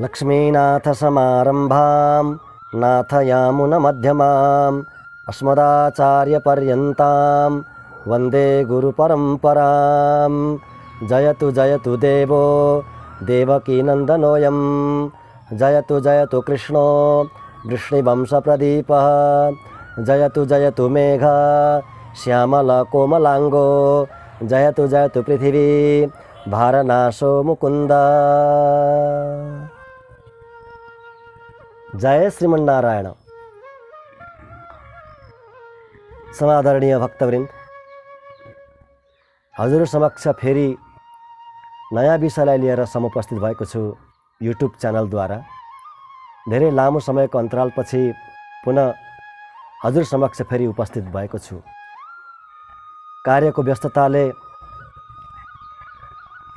लक्ष्मीनाथसमारम्भां नाथयामुनमध्यमाम् अस्मदाचार्यपर्यन्तां वन्दे गुरुपरम्परां। जयतु जयतु देवो देवकीनन्दनोऽयं जयतु जयतु कृष्णो वृष्णिवंशप्रदीपः जयतु जयतु मेघ श्यामलकोमलाङ्गो जयतु जयतु पृथिवी भारनाशो मुकुन्द। जय श्रीमन्नारायण। समादरणीय भक्तवृन्द, हजुर समक्ष फेरि नयाँ विषयलाई लिएर समुपस्थित भएको छु युट्युब च्यानलद्वारा। धेरै लामो समयको अन्तरालपछि पुनः हजुर समक्ष फेरि उपस्थित भएको छु। कार्यको व्यस्तताले,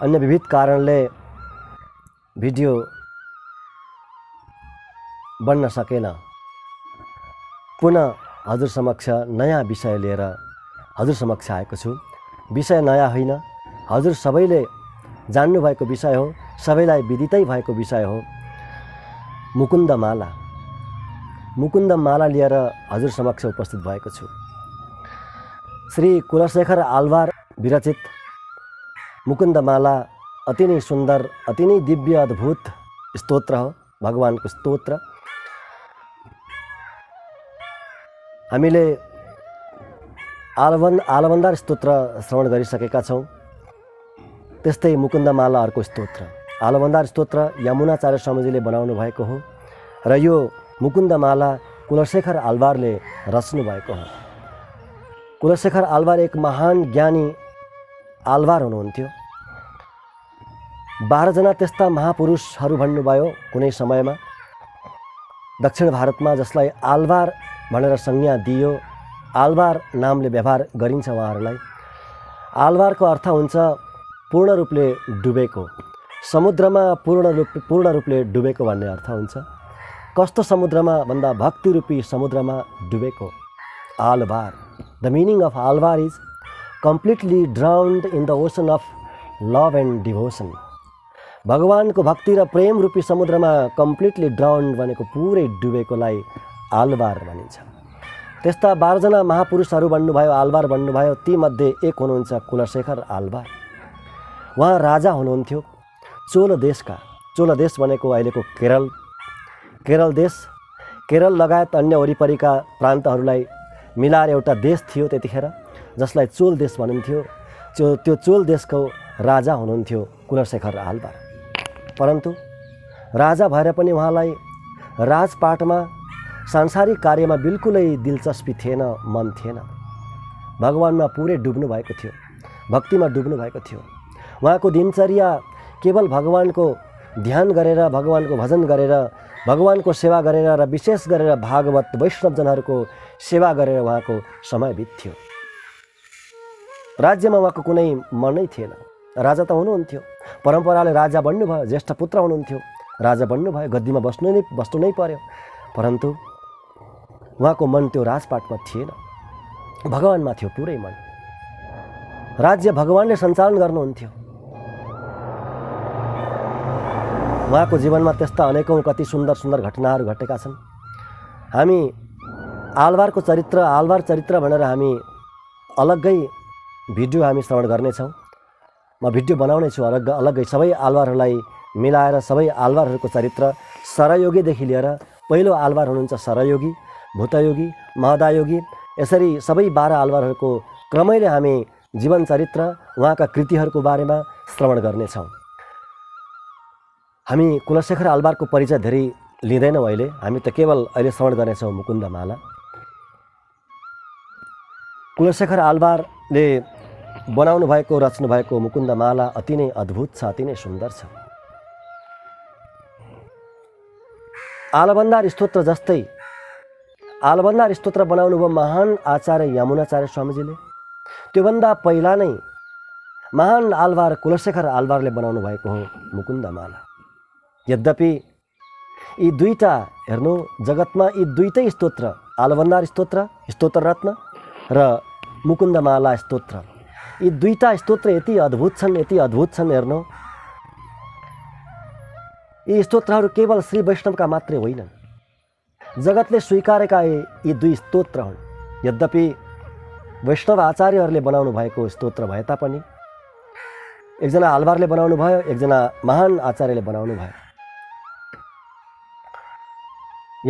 अन्य विविध कारणले भिडियो बन्न सकेन। पुनः हजुर समक्ष नयाँ विषय लिएर हजुर समक्ष आएको छु। विषय नयाँ होइन, हजुर सबैले जान्नुभएको विषय हो, सबैलाई विदितै भएको विषय हो। मुकुन्दमाला लिएर हजुर समक्ष उपस्थित भएको छु। श्री कुलशेखर आलवार विरचित मुकुन्दमाला अति नै सुन्दर, अति नै दिव्य अद्भुत स्तोत्र हो, भगवानको स्तोत्र। हामीले आलवन्दार स्तोत्र श्रवण गरिसकेका छौँ। त्यस्तै मुकुन्दमाला अर्को स्तोत्र। आलवन्दार स्तोत्र यमुनाचार्य स्वामीजीले बनाउनु भएको हो र यो मुकुन्दमाला कुलशेखर आलवारले रच्नु भएको हो। कुलशेखर आलवार एक महान ज्ञानी आलवार हुनुहुन्थ्यो। 12 जना त्यस्ता महापुरुषहरू भन्नुभयो कुनै समयमा दक्षिण भारतमा, जसलाई आलवार भनेर संज्ञा दियो। आलवार नामले व्यवहार गरिन्छ उहाँहरूलाई। आलवारको अर्थ हुन्छ पूर्ण रूपले डुबेको, समुद्रमा पूर्ण रूपले डुबेको भन्ने अर्थ हुन्छ। कस्तो समुद्रमा भन्दा भक्ति रूपी समुद्रमा डुबेको Alvar. The meaning of Alvar is completely drowned in the ocean of love and devotion. भगवानको भक्ति र प्रेम रूपी समुद्रमा कम्प्लिटली ड्राउन्ड भनेको पुरै डुबेकोलाई आलवार भनिन्छ। त्यस्ता 12 जना महापुरुषहरू भन्नुभयो, आलवार भन्नुभयो। तीमध्ये एक हुनुहुन्छ कुलशेखर आलवार। उहाँ राजा हुनुहुन्थ्यो चोल देशका। चोल देश भनेको अहिलेको केरल देश। केरल लगायत अन्य वरिपरिका प्रान्तहरूलाई मिलाएर एउटा देश थियो त्यतिखेर, जसलाई चोल देश भनिन्थ्यो। त्यो चोल देशको राजा हुनुहुन्थ्यो कुलशेखर आलवार। परन्तु राजा भएर पनि उहाँलाई राजपाटमा, सांसारिक कार्यमा बिल्कुलै दिलचस्पी थिएन, मन थिएन। भगवानमा पुरै डुब्नु भएको थियो, भक्तिमा डुब्नु भएको थियो। उहाँको दिनचर्या केवल भगवानको ध्यान गरेर, भगवानको भजन गरेर, भगवानको सेवा गरेर र विशेष गरेर भागवत वैष्णवजनहरूको सेवा गरेर उहाँको समय बित्थ्यो। राज्यमा उहाँको कुनै मनै थिएन। राजा त हुनुहुन्थ्यो, परम्पराले राजा बन्नुभयो, ज्येष्ठ पुत्र हुनुहुन्थ्यो, राजा बन्नुभयो, गद्दीमा बस्नु नै पर्यो। परन्तु उहाँको मन त्यो राजपाटमा थिएन, भगवानमा थियो पुरै मन। राज्य भगवानले सञ्चालन गर्नुहुन्थ्यो। उहाँको जीवनमा त्यस्ता अनेकौँ कति सुन्दर सुन्दर घटनाहरू घटेका छन्। हामी आलवारको चरित्र, आलवार चरित्र भनेर हामी अलग्गै भिडियो हामी श्रवण गर्नेछौँ। म भिडियो बनाउने छु अलग्गै, सबै आलवारहरूलाई मिलाएर, सबै आलवारहरूको चरित्र सरयोगीदेखि लिएर, पहिलो आलवार हुनुहुन्छ सरयोगी, भूतयोगी, महदायोगी, यसरी सबै 12 आलवारहरूको क्रमैले हामी जीवन चरित्र, उहाँका कृतिहरूको बारेमा श्रवण गर्नेछौँ। हामी कुलशेखर आलवारको परिचय धेरै लिँदैनौँ अहिले, हामी त केवल अहिले श्रवण गर्नेछौँ मुकुन्दमाला। कुलशेखर आलवारले बनाउनु भएको, रच्नु भएको मुकुन्दमाला अति नै अद्भुत छ, अति नै सुन्दर छ। आलवन्दार स्तोत्र जस्तै आलवन्दार स्तोत्र बनाउनुभयो महान आचार्य यमुनाचार्य स्वामीजीले। त्योभन्दा पहिला नै महान आलवार कुलशेखर आलवारले बनाउनु भएको हो मुकुन्दमाला। यद्यपि यी दुईटा हेर्नु, जगतमा यी दुईटै स्तोत्र, आलवन्दार स्तोत्र, स्तोत्र रत्न र मुकुन्दमाला स्तोत्र, यी दुईटा स्तोत्र यति अद्भुत छन्, यति अद्भुत छन्। हेर्नु, यी स्तोत्रहरू केवल श्री वैष्णवका मात्रै होइनन्, जगतले स्वीकारेका यी दुई स्तोत्र हुन्। यद्यपि वैष्णव आचार्यहरूले बनाउनु भएको स्तोत्र भए तापनि एकजना आलवारले बनाउनु भयो, एकजना महान आचार्यले बनाउनु भयो।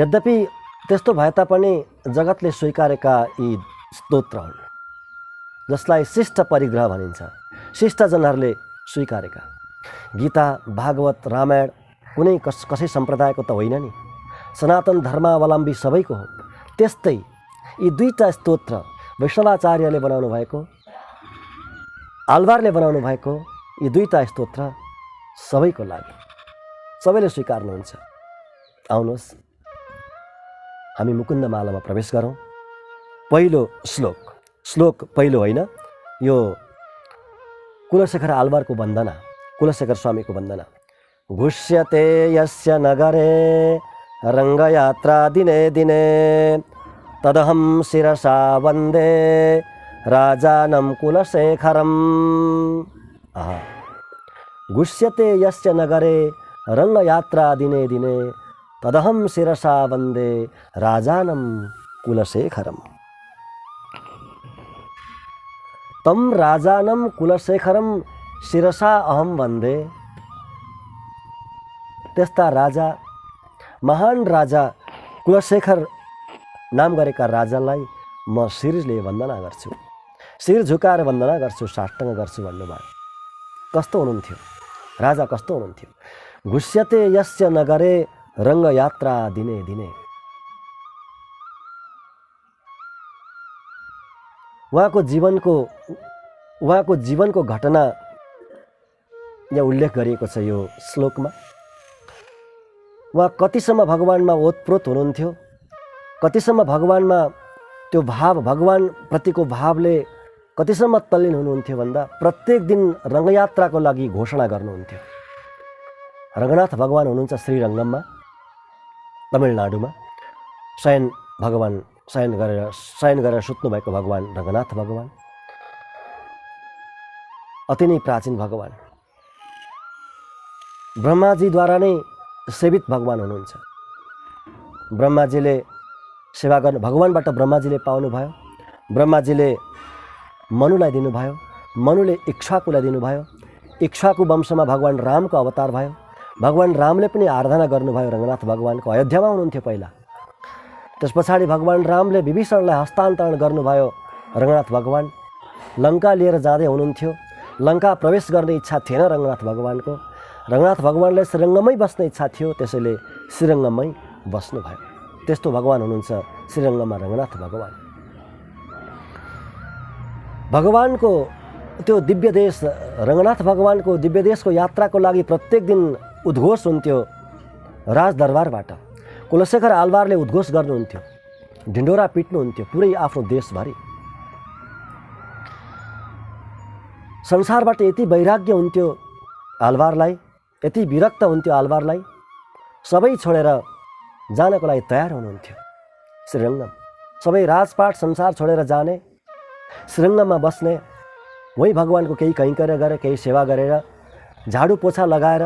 यद्यपि त्यस्तो भए तापनि जगतले स्वीकारेका यी स्तोत्र हुन्, जसलाई शिष्ट परिग्रह भनिन्छ। शिष्टजनहरूले स्वीकारेका। गीता, भागवत, रामायण कुनै कसै सम्प्रदायको त होइन नि, सनातन धर्मावलम्बी सबैको हो। त्यस्तै यी दुईटा स्तोत्र वैष्णवाचार्यले बनाउनु भएको, आलवारले बनाउनु भएको यी दुईटा स्तोत्र सबैको लागि, सबैले स्वीकार्नुहुन्छ। आउनुहोस् हामी मुकुन्दमालामा प्रवेश गरौँ। पहिलो श्लोक पहिलो होइन, यो कुलशेखर आलवारको वन्दना, कुलशेखर स्वामीको वन्दना। घुष्यते यस्य नगरे रङ्गयात्रा दिने दिने तदहं शिरसा वन्दे राजानं कुलशेखरम्। घुष्यते यस्य नगरे रङ्गयात्रा दिने दिने तदहं शिरसा वन्दे राजानं कुलशेखरम्। तं राजानं कुलशेखरं शिरसा अहम वन्दे। त्यस्ता राजा, महान राजा कुलशेखर नाम गरेका राजालाई म शिरले वन्दना गर्छु, शिर झुकाएर वन्दना गर्छु, साष्टाङ्ग गर्छु भन्नुभयो। कस्तो हुनुहुन्थ्यो राजा, कस्तो हुनुहुन्थ्यो? घुष्यते यस्य नगरे रङ्गयात्रा दिने दिने। उहाँको जीवनको घटना यहाँ उल्लेख गरिएको छ यो श्लोकमा। उहाँ कतिसम्म भगवानमा ओतप्रोत हुनुहुन्थ्यो, कतिसम्म भगवानमा त्यो भाव, भगवानप्रतिको भावले कतिसम्म तल्लीन हुनुहुन्थ्यो भन्दा प्रत्येक दिन रङ्गयात्राको लागि घोषणा गर्नुहुन्थ्यो। रङ्गनाथ भगवान हुनुहुन्छ श्रीरङ्गममा, तमिलनाडुमा। शयन गरेर सुत्नुभएको भगवान रङ्गनाथ भगवान अति नै प्राचीन भगवान, ब्रह्माजीद्वारा नै सेवित भगवान हुनुहुन्छ। ब्रह्माजीले सेवा गर्नु, भगवानबाट ब्रह्माजीले पाउनुभयो, ब्रह्माजीले मनुलाई दिनुभयो, मनुले इक्ष्वाकुलाई दिनुभयो, इक्ष्वाकु वंशमा भगवान रामको अवतार भयो, भगवान रामले पनि आराधना गर्नुभयो रङ्गनाथ भगवानको। अयोध्यामा हुनुहुन्थ्यो पहिला, त्यस पछाडि भगवान रामले विभीषणलाई हस्तान्तरण गर्नुभयो। रङ्गनाथ भगवान लङ्का लिएर जाँदै हुनुहुन्थ्यो, लङ्का प्रवेश गर्ने इच्छा थिएन रङ्गनाथ भगवानको। रङ्गनाथ भगवानलाई श्रीरङ्गमै बस्ने इच्छा थियो, त्यसैले श्रीरङ्गमै बस्नुभयो। त्यस्तो भगवान हुनुहुन्छ श्रीरङ्गमा रङ्गनाथ भगवान। भगवानको त्यो दिव्य देश, रङ्गनाथ भगवानको दिव्य देशको यात्राको लागि प्रत्येक दिन उद्घोष हुन्थ्यो राजदरबारबाट। कुलशेखर आलवारले उद्घोष गर्नुहुन्थ्यो, ढिन्डोरा पिट्नुहुन्थ्यो पुरै आफ्नो देशभरि। संसारबाट यति वैराग्य हुन्थ्यो आलवारलाई, यति विरक्त हुन्थ्यो आलवारलाई, सबै छोडेर जानको लागि तयार हुनुहुन्थ्यो श्रीरङ्गम। सबै राजपाट संसार छोडेर जाने, श्रीरङ्गममा बस्ने, वही भगवानको केही कैङ्कर्य गरेर, केही सेवा गरेर, झाडु पोछा लगाएर,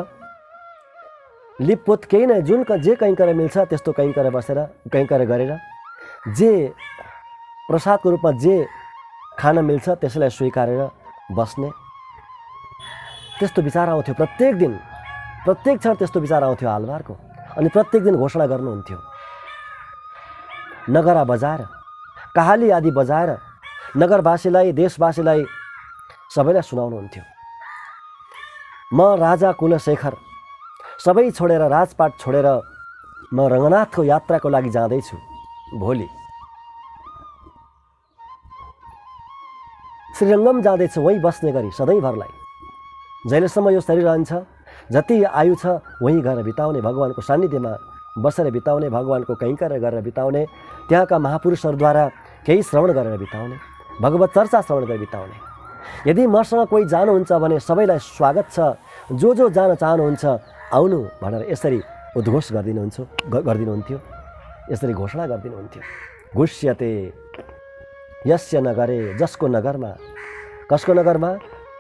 लिपपोत केही नै जुन जे कैङ्कर्य मिल्छ त्यस्तो कैङ्कर्य गरेर, जे प्रसादको रूपमा जे खान मिल्छ त्यसैलाई स्वीकारेर बस्ने, त्यस्तो विचार आउँथ्यो प्रत्येक दिन, प्रत्येक क्षण त्यस्तो विचार आउँथ्यो आलवारको। अनि प्रत्येक दिन घोषणा गर्नुहुन्थ्यो, नगरा बजाएर, कहाली आदि बजाएर नगरवासीलाई, देशवासीलाई सबैलाई सुनाउनुहुन्थ्यो, म राजा कुलशेखर सबै छोडेर, राजपाट छोडेर म रङ्गनाथको यात्राको लागि जाँदैछु भोलि, श्रीरङ्गम जाँदैछु वहीँ बस्ने गरी सधैँभरलाई। जहिलेसम्म यो शरीर रहन्छ, जति आयु छ वहीँ गएर बिताउने, भगवानको सान्निध्यमा बसेर बिताउने, भगवानको कैङ्कर्य गरेर बिताउने, त्यहाँका महापुरुषहरूद्वारा केही श्रवण गरेर बिताउने, भगवत चर्चा श्रवण गरेर बिताउने। यदि मसँग कोही जानुहुन्छ भने सबैलाई स्वागत छ, जो जान चाहनुहुन्छ आउनु भनेर यसरी उद्घोष गरिदिनुहुन्थ्यो, यसरी घोषणा गरिदिनुहुन्थ्यो। घुष्यते यस्य नगरे, जसको नगरमा, कसको नगरमा?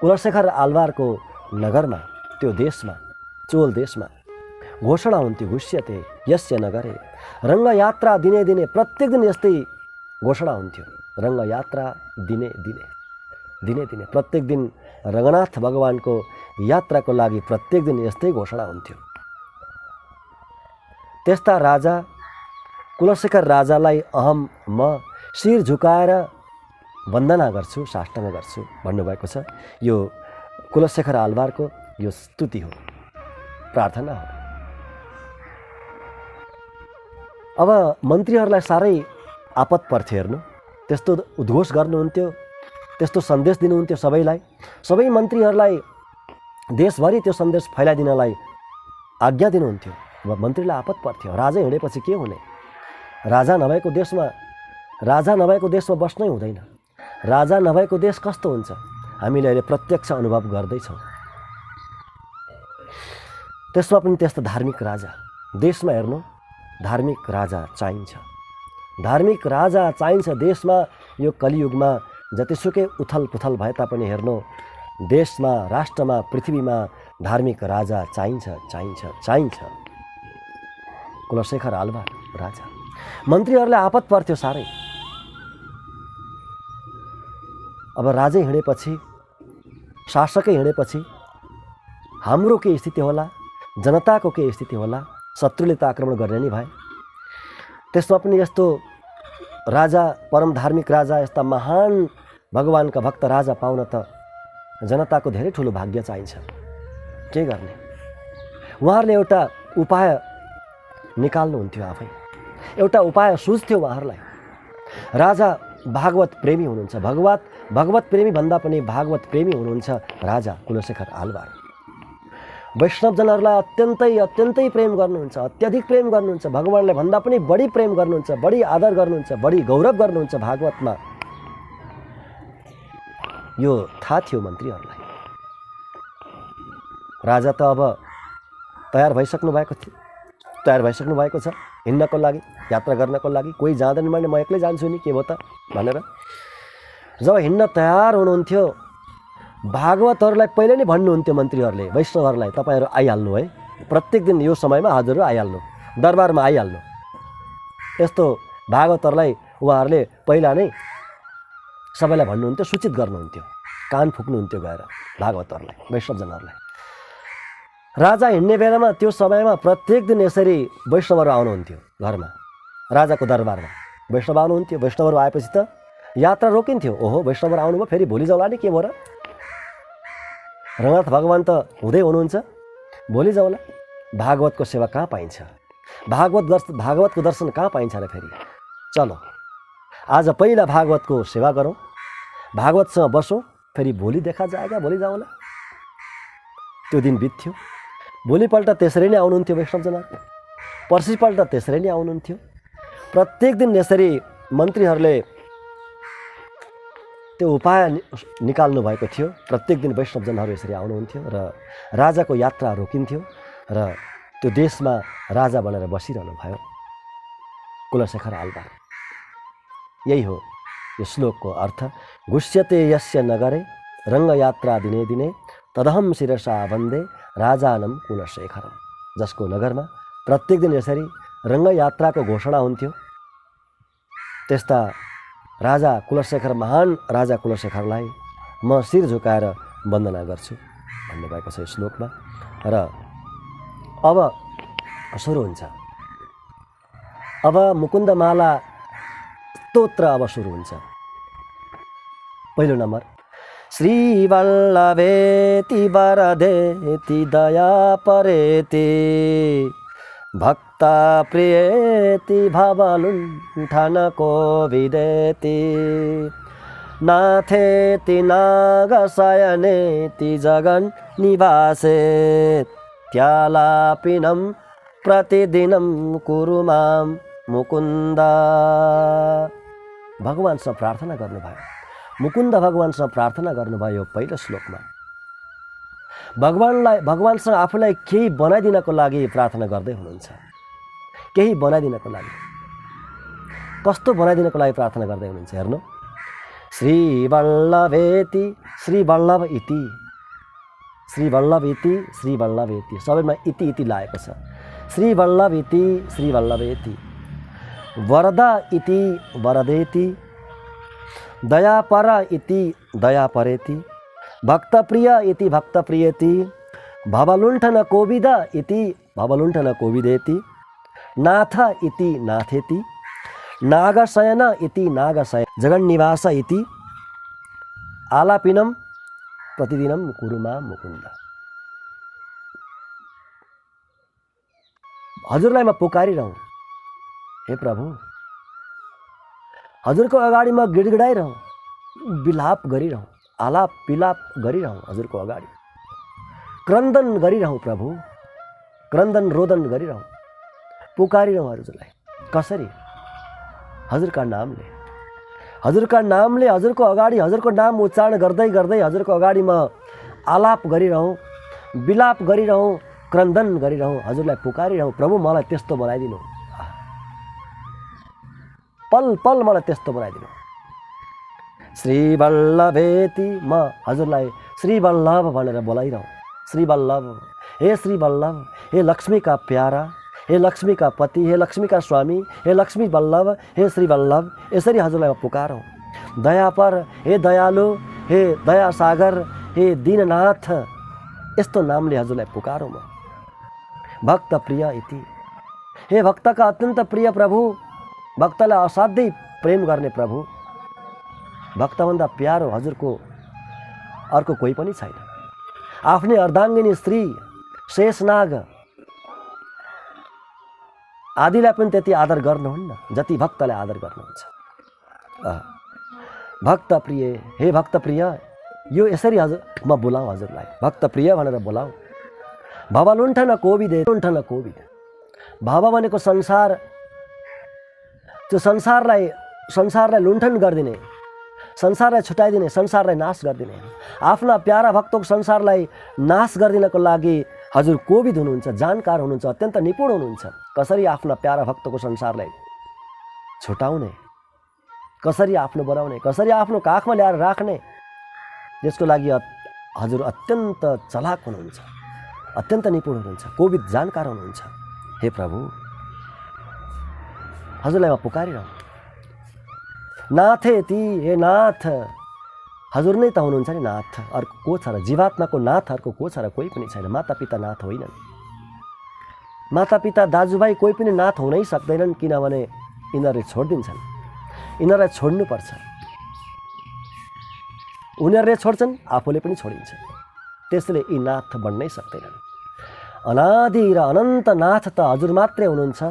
कुलशेखर आलवारको नगरमा, त्यो देशमा, चोल देशमा। घोषणा हुन्थ्यो घुष्यते यस्य नगरे। रङ्गयात्रा दिने दिने प्रत्येक दिन यस्तै घोषणा हुन्थ्यो। रङ्गयात्रा दिने दिने दिने दिने प्रत्येक दिन रङ्गनाथ भगवानको यात्राको लागि प्रत्येक दिन यस्तै घोषणा हुन्थ्यो। त्यस्ता राजा कुलशेखर राजालाई अहम म शिर झुकाएर वन्दना गर्छु, साष्टाङ्ग गर्छु भन्नुभएको छ। यो कुलशेखर आलवारको यो स्तुति हो, प्रार्थना हो। अब मन्त्रीहरूलाई साह्रै आपत पर्थ्यो हेर्नु। त्यस्तो उद्घोष गर्नुहुन्थ्यो, त्यस्तो सन्देश दिनुहुन्थ्यो सबैलाई। सबै मन्त्रीहरूलाई देशभरि त्यो सन्देश फैलाइदिनलाई आज्ञा दिनुहुन्थ्यो। अब मन्त्रीलाई आपत पर्थ्यो। राजा हिँडेपछि के हुने? राजा नभएको देशमा बस्नै हुँदैन। राजा नभएको देश कस्तो हुन्छ हामीले अहिले प्रत्यक्ष अनुभव गर्दैछौँ। त्यसमा पनि त्यस्तो धार्मिक राजा देशमा हेर्नु, धार्मिक राजा चाहिन्छ। धार्मिक राजा चाहिन्छ देशमा। यो कलियुगमा जतिसुकै उथल पुथल भए तापनि हेर्नु, देशमा, राष्ट्रमा, पृथ्वीमा धार्मिक राजा चाहिन्छ चाहिन्छ चाहिन्छ। कुलशेखर आलवार राजा। मन्त्रीहरूलाई आपत पर्थ्यो साह्रै। अब राजै हिँडेपछि, शासकै हिँडेपछि हाम्रो के स्थिति होला, जनताको के स्थिति होला? शत्रुले त आक्रमण गर्ने नै भए। त्यसमा पनि यस्तो राजा, परम धार्मिक राजा, यस्ता महान भगवानका भक्त राजा पाउन त जनताको धेरै ठुलो भाग्य चाहिन्छ। के गर्ने? उहाँहरूले एउटा उपाय निकाल्नुहुन्थ्यो आफै। एउटा उपाय सुझ्थ्यो उहाँहरूलाई। राजा भागवत प्रेमी हुनुहुन्छ। भगवत प्रेमी भन्दा पनि भागवत प्रेमी हुनुहुन्छ राजा कुलशेखर आलवार। वैष्णवजनहरूलाई अत्यन्तै प्रेम गर्नुहुन्छ, अत्यधिक प्रेम गर्नुहुन्छ। भगवानलाई भन्दा पनि बढी प्रेम गर्नुहुन्छ, बढी आदर गर्नुहुन्छ, बढी गौरव गर्नुहुन्छ भागवतमा। यो थाहा थियो मन्त्रीहरूलाई। राजा त अब तयार भइसक्नु भएको छ हिँड्नको लागि, यात्रा गर्नको लागि। कोही जाँदैन भने म एक्लै जान्छु नि, के भयो त भनेर। जब हिँड्न तयार हुनुहुन्थ्यो, भागवतहरूलाई पहिले नै भन्नुहुन्थ्यो मन्त्रीहरूले, वैष्णवहरूलाई, तपाईँहरू आइहाल्नु है, प्रत्येक दिन यो समयमा हजुरहरू आइहाल्नु, दरबारमा आइहाल्नु। यस्तो भागवतहरूलाई उहाँहरूले पहिला नै सबैलाई भन्नुहुन्थ्यो, सूचित गर्नुहुन्थ्यो, कान फुक्नुहुन्थ्यो गएर भागवतहरूलाई, वैष्णवजनहरूलाई। राजा हिँड्ने बेलामा त्यो समयमा प्रत्येक दिन यसरी वैष्णवहरू आउनुहुन्थ्यो घरमा, राजाको दरबारमा वैष्णव आउनुहुन्थ्यो। वैष्णवहरू आएपछि त यात्रा रोकिन्थ्यो। ओहो, वैष्णवहरू आउनुभयो, फेरि भोलि जाउँला नि, के भयो र? रङ्गनाथ भगवान त हुँदै हुनुहुन्छ, भोलि जाउँला। भागवतको सेवा कहाँ पाइन्छ? भागवतको दर्शन कहाँ पाइन्छ र फेरि? चलो आज पहिला भागवतको सेवा गरौँ, भागवतसँग बसौँ, फेरि भोलि देखा जाएगा, भोलि जाउँला। त्यो दिन बित्थ्यो। भोलिपल्ट त्यसरी नै आउनुहुन्थ्यो वैष्णवजनहरू, पर्सिपल्ट त्यसरी नै आउनुहुन्थ्यो। प्रत्येक दिन यसरी मन्त्रीहरूले त्यो उपाय निकाल्नु भएको थियो। प्रत्येक दिन वैष्णवजनहरू यसरी आउनुहुन्थ्यो र राजाको यात्रा रोकिन्थ्यो र त्यो देशमा राजा बनेर बसिरहनु भयो कुलशेखर आलवार। यही हो यो श्लोकको अर्थ। घुष्यते यस्य नगरे रङ्गयात्रा दिने दिने तदहम शिरसा वन्दे राजानम कुलशेखरम। जसको नगरमा प्रत्येक दिन यसरी रङ्गयात्राको घोषणा हुन्थ्यो, त्यस्ता राजा कुलशेखर, महान राजा कुलशेखरलाई म शिर झुकाएर वन्दना गर्छु भन्नुभएको छ यो श्लोकमा। र अब सुरु हुन्छ। अब मुकुन्दमाला स्तोत्र अब सुरु हुन्छ। पहिलो नम्बर, श्रीवल्लभेति वरदेति दया परेति भक्ता प्रियेति भवलुण्ठन कोविदेति नाथेति नागशयनेति जगन् निवासे त्यालापिनं प्रतिदिनं कुरु मां मुकुन्द। भगवानसँग प्रार्थना गर्नुभयो, मुकुन्द भगवानसँग प्रार्थना गर्नुभयो पहिलो श्लोकमा। भगवानसँग आफूलाई केही बनाइदिनको लागि प्रार्थना गर्दै हुनुहुन्छ। केही बनाइदिनको लागि, कस्तो बनाइदिनको लागि प्रार्थना गर्दै हुनुहुन्छ हेर्नु। श्रीवल्लभेति, श्रीवल्लभ इति, श्रीवल्लभ इति, श्रीवल्लभ इति, सबैमा इति लागेको छ। श्रीवल्लभ इति श्रीवल्लभेति, वरद इति वरदेति, दयापर इति दयापरेति, भक्तप्रिय इति भक्तप्रियेति, भवलुण्ठन कोविद इति भवलुण्ठन कोविदेति, नाथ इति नाथेति, नागशयन इति नागशयन, जगन्निवास इति आलापिनम प्रतिदिनम कुरुमा मुकुन्द। हजुरलाई म पुकारिरहँ, हे प्रभु, हजुरको अगाडि म गिडगिडाइरहँ, बिलाप गरिरहँ, आलाप बिलाप गरिरहँ, हजुरको अगाडि क्रन्दन गरिरहँ प्रभु, क्रन्दन रोदन गरिरहँ, पुकारिरहँ हजुरलाई। कसरी? हजुरका नामले, हजुरका नामले, हजुरको अगाडि हजुरको नाम उच्चारण गर्दै गर्दै हजुरको अगाडि म आलाप गरिरहँ, बिलाप गरिरहँ, क्रन्दन गरिरहँ, हजुरलाई पुकारिरहँ। प्रभु मलाई त्यस्तो बनाइदिनु, पल पल मलाई त्यस्तो बनाइदिनु। श्रीवल्लभेति, म हजुरलाई श्रीवल्लभ भनेर बोलाइरहँ। श्रीवल्लभ, हे श्रीवल्लभ, हे लक्ष्मी का प्यारा, हे लक्ष्मी का पति, हे लक्ष्मी का स्वामी, हे लक्ष्मी वल्लभ, हे श्रीवल्लभ, यसरी हजुरलाई म पुकारौँ। दयापर, हे दयालु, हे दयासागर, हे दीननाथ, यस्तो नामले हजुरलाई पुकारौँ म। भक्त प्रिय इति, हे भक्तका अत्यन्त प्रिय प्रभु, भक्तलाई असाध्यै प्रेम गर्ने प्रभु, भक्तभन्दा प्यारो हजुरको अर्को कोही पनि छैन। आफ्नै अर्धाङ्गिनी श्री शेषनाग आदिलाई पनि त्यति आदर गर्नुहुन्न जति भक्तलाई आदर गर्नुहुन्छ। भक्त प्रिय, हे भक्त प्रिय, यो यसरी हजुर म बोलाऊँ, हजुरलाई भक्त प्रिय भनेर बोलाऊँ। भवलुण्ठन कोविद, लुण्ठन कोविद, भव भनेको संसार, त्यो संसारलाई लुण्ठन गरिदिने, संसारलाई छुटाइदिने, संसारलाई नाश गरिदिने, आफ्ना प्यारा भक्तको संसारलाई नाश गरिदिनको लागि हजुर कोविद हुनुहुन्छ, जानकार हुनुहुन्छ, अत्यन्त निपुण हुनुहुन्छ। कसरी आफ्ना प्यारा भक्तको संसारलाई छुटाउने, कसरी आफ्नो बनाउने, कसरी आफ्नो काखमा ल्याएर राख्ने, यसको लागि हजुर अत्यन्त चलाक हुनुहुन्छ, अत्यन्त निपुण हुनुहुन्छ, कोविद जानकार हुनुहुन्छ। हे प्रभु, हजुरलाई म पुकारिरहँ। नाथेति, हे नाथ, हजुर नै त हुनुहुन्छ नि नाथ, अर्को को छ र? जीवात्माको नाथ अर्को को छ र? कोही पनि छैन। मातापिता नाथ होइनन्, मातापिता दाजुभाइ कोही पनि नाथ हुनै सक्दैनन्, किनभने यिनीहरूले छोडिदिन्छन्, यिनीहरूलाई छोड्नुपर्छ। उनीहरूले छोड्छन्, आफूले पनि छोडिन्छ, त्यसले यी नाथ बन्नै सक्दैनन्। अनादि र अनन्त नाथ त हजुर मात्रै हुनुहुन्छ,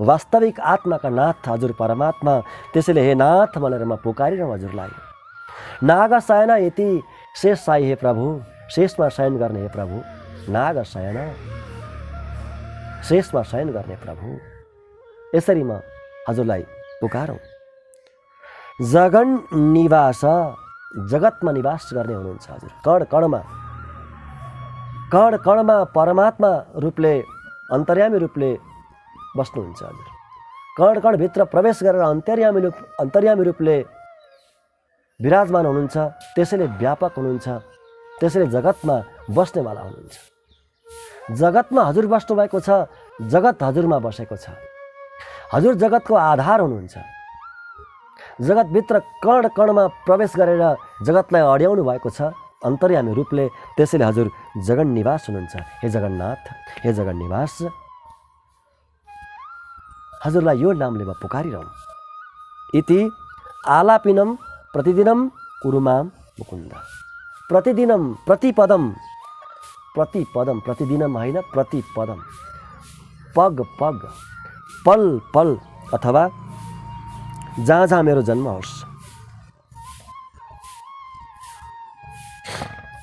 वास्तविक आत्माका नाथ हजुर परमात्मा। त्यसैले हे नाथ भनेर म पुकारिरहँ हजुरलाई। नागशयन यति, शेष साई हे प्रभु, शेषमा शयन गर्ने हे प्रभु, नागशयन, शेषमा शयन गर्ने प्रभु, यसरी म हजुरलाई पुकारौँ। जगन निवास, जगतमा निवास गर्ने हुनुहुन्छ हजुर, कण कणमा, कण कणमा परमात्मा रूपले, अन्तर्यामी रूपले बस्नुहुन्छ हजुर। कण कणभित्र प्रवेश गरेर अन्तर्यामी रूपले विराजमान हुनुहुन्छ, त्यसैले व्यापक हुनुहुन्छ, त्यसैले जगतमा बस्नेवाला हुनुहुन्छ। जगतमा हजुर बस्नुभएको छ, जगत हजुरमा बसेको छ, हजुर जगतको आधार हुनुहुन्छ। जगतभित्र कण कणमा प्रवेश गरेर जगतलाई अड्याउनु भएको छ अन्तर्यामी रूपले, त्यसैले हजुर जगन निवास हुनुहुन्छ। हे जगन्नाथ, हे जगन निवास, हजुरलाई यो नामले म पुकारिरहँ। इति आलापिनम प्रतिदिनम कुरुमाम मुकुन्द। प्रतिदिनम, प्रतिपदम, प्रतिपदम, प्रतिदिनम होइन, प्रतिपदम, पग पग, पल पल, अथवा जहाँ जहाँ मेरो जन्म होस्,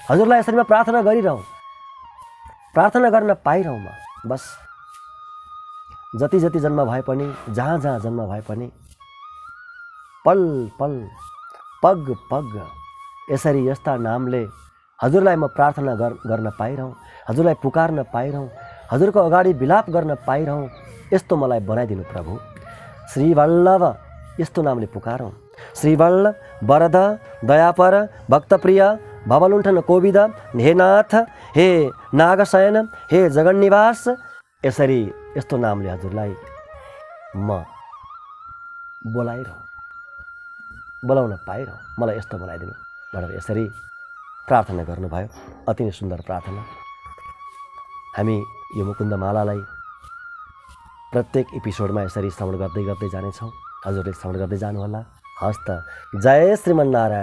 हजुरलाई यसरी म प्रार्थना गरिरहँ, प्रार्थना गर्न पाइरहँ म। बस जति जति जन्म भए पनि, जहाँ जहाँ जन्म भए पनि, पल पल, पग पग, यसरी यस्ता नामले हजुरलाई म प्रार्थना गर्न पाइरहँ, हजुरलाई पुकार्न पाइरहँ, हजुरको अगाडि विलाप गर्न पाइरहँ, यस्तो मलाई बनाइदिनु प्रभु। श्रीवल्लभ, यस्तो नामले पुकारौँ। श्रीवल्लभ, वरद, दयापर, भक्तप्रिय, भवलुण्ठन कोविद, हे नाथ, हे नागशयन, हे जगन्निवास, यस्तो नामले हजुरलाई म बोलाउन पाइरहँ, मलाई यस्तो बोलाइदिनु भनेर यसरी प्रार्थना गर्नुभयो। अति नै सुन्दर प्रार्थना। हामी यो मुकुन्दमालालाई प्रत्येक एपिसोडमा यसरी श्रवण गर्दै गर्दै जानेछौँ। हजुरले श्रवण गर्दै जानुहोला। हस्त। जय श्रीमन्नारायण।